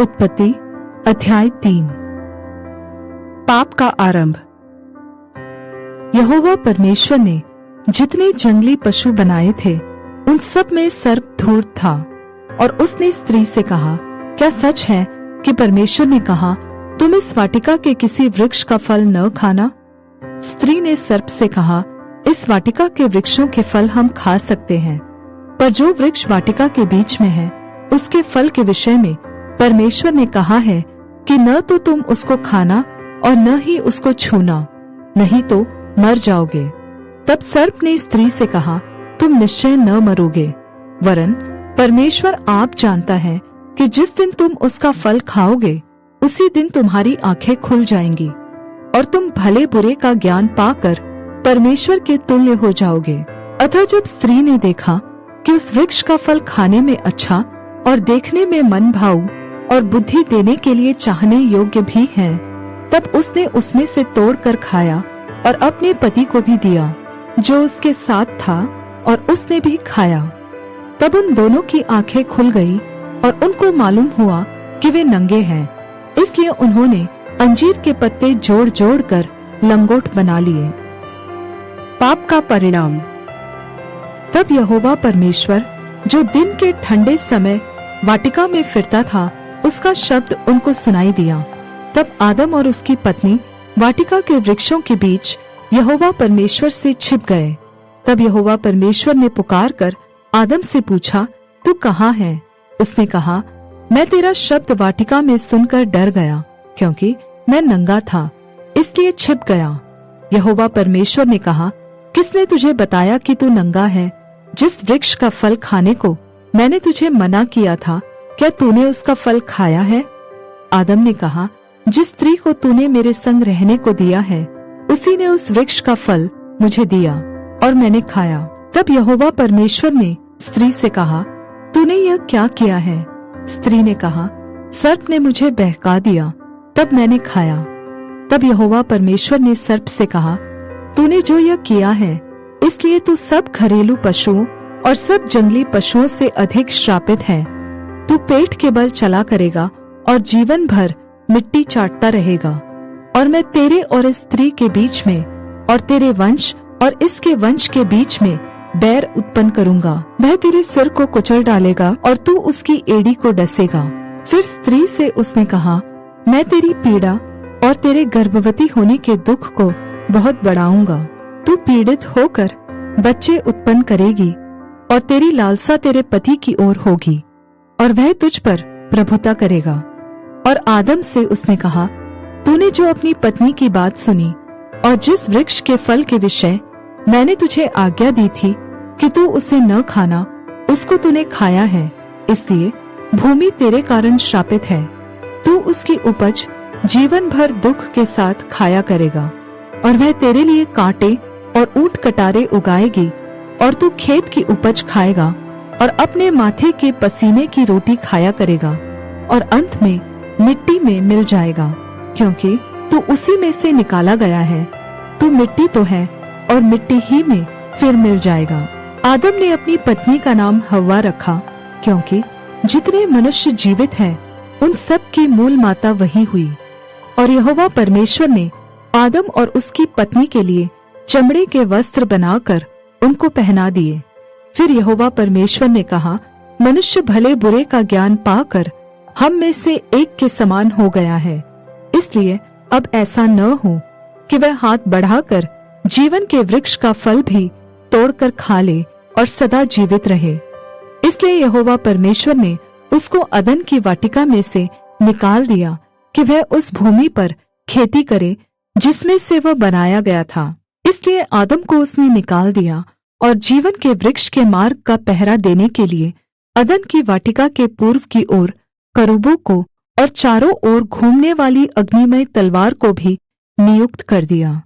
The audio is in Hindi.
उत्पत्ति अध्याय 3। पाप का आरंभ। यहोवा परमेश्वर ने जितने जंगली पशु बनाए थे उन सब में सर्प धूर्त था। और उसने स्त्री से कहा, क्या सच है कि परमेश्वर ने कहा तुम इस वाटिका के किसी वृक्ष का फल न खाना? स्त्री ने सर्प से कहा, इस वाटिका के वृक्षों के फल हम खा सकते हैं, पर जो वृक्ष वाटिका के बीच में है उसके फल के विषय में परमेश्वर ने कहा है कि न तो तुम उसको खाना और न ही उसको छूना, नहीं तो मर जाओगे। तब सर्प ने स्त्री से कहा, तुम निश्चय न मरोगे, वरन परमेश्वर आप जानता है कि जिस दिन तुम उसका फल खाओगे उसी दिन तुम्हारी आंखें खुल जाएंगी और तुम भले बुरे का ज्ञान पाकर परमेश्वर के तुल्य हो जाओगे। अतः जब स्त्री ने देखा कि उस वृक्ष का फल खाने में अच्छा और देखने में मन भाऊ और बुद्धि देने के लिए चाहने योग्य भी है, तब उसने उसमें से तोड़कर खाया और अपने पति को भी दिया जो उसके साथ था, और उसने भी खाया। तब उन दोनों की आंखें खुल गई और उनको मालूम हुआ कि वे नंगे हैं, इसलिए उन्होंने अंजीर के पत्ते जोड़ जोड़ कर लंगोट बना लिए। पाप का परिणाम। तब यहोवा परमेश्वर जो दिन के ठंडे समय वाटिका में फिरता था, उसका शब्द उनको सुनाई दिया। तब आदम और उसकी पत्नी वाटिका के वृक्षों के बीच यहोवा परमेश्वर से छिप गए। तब यहोवा परमेश्वर ने पुकार कर आदम से पूछा, तू कहाँ है? उसने कहा, मैं तेरा शब्द वाटिका में सुनकर डर गया, क्योंकि मैं नंगा था, इसलिए छिप गया। यहोवा परमेश्वर ने कहा, किसने तुझे बताया कि तू नंगा है? जिस वृक्ष का फल खाने को मैंने तुझे मना किया था, क्या तूने उसका फल खाया है? आदम ने कहा, जिस स्त्री को तूने मेरे संग रहने को दिया है उसी ने उस वृक्ष का फल मुझे दिया और मैंने खाया। तब यहोवा परमेश्वर ने स्त्री से कहा, तूने यह क्या किया है? स्त्री ने कहा, सर्प ने मुझे बहका दिया, तब मैंने खाया। तब यहोवा परमेश्वर ने सर्प से कहा, तूने जो यह किया है इसलिए तू सब घरेलू पशुओं और सब जंगली पशुओं से अधिक श्रापित है। तू पेट के बल चला करेगा और जीवन भर मिट्टी चाटता रहेगा। और मैं तेरे और इस स्त्री के बीच में और तेरे वंश और इसके वंश के बीच में बैर उत्पन्न करूंगा। वह तेरे सिर को कुचल डालेगा और तू उसकी एड़ी को डसेगा। फिर स्त्री से उसने कहा, मैं तेरी पीड़ा और तेरे गर्भवती होने के दुख को बहुत बढ़ाऊंगा। तू पीड़ित होकर बच्चे उत्पन्न करेगी और तेरी लालसा तेरे पति की ओर होगी और वह तुझ पर प्रभुता करेगा। और आदम से उसने कहा, तूने जो अपनी पत्नी की बात सुनी और जिस वृक्ष के फल के विषय मैंने तुझे आज्ञा दी थी कि तू उसे न खाना, उसको तूने खाया है, इसलिए भूमि तेरे कारण श्रापित है। तू उसकी उपज जीवन भर दुख के साथ खाया करेगा और वह तेरे लिए कांटे और ऊंट कटारे उगाएगी और तू खेत की उपज खाएगा और अपने माथे के पसीने की रोटी खाया करेगा और अंत में मिट्टी में मिल जाएगा, क्योंकि तू उसी में से निकाला गया है। तू मिट्टी तो है और मिट्टी ही में फिर मिल जाएगा। आदम ने अपनी पत्नी का नाम हव्वा रखा, क्योंकि जितने मनुष्य जीवित हैं उन सब की मूल माता वही हुई। और यहोवा परमेश्वर ने आदम और उसकी पत्नी के लिए चमड़े के वस्त्र बनाकर उनको पहना दिए। फिर यहोवा परमेश्वर ने कहा, मनुष्य भले बुरे का ज्ञान पाकर हम में से एक के समान हो गया है, इसलिए अब ऐसा न हो कि वह हाथ बढ़ाकर जीवन के वृक्ष का फल भी तोड़कर खा ले और सदा जीवित रहे। इसलिए यहोवा परमेश्वर ने उसको अदन की वाटिका में से निकाल दिया कि वह उस भूमि पर खेती करे जिसमें से वह बनाया गया था। इसलिए आदम को उसने निकाल दिया और जीवन के वृक्ष के मार्ग का पहरा देने के लिए अदन की वाटिका के पूर्व की ओर करूबों को और चारों ओर घूमने वाली अग्निमय तलवार को भी नियुक्त कर दिया।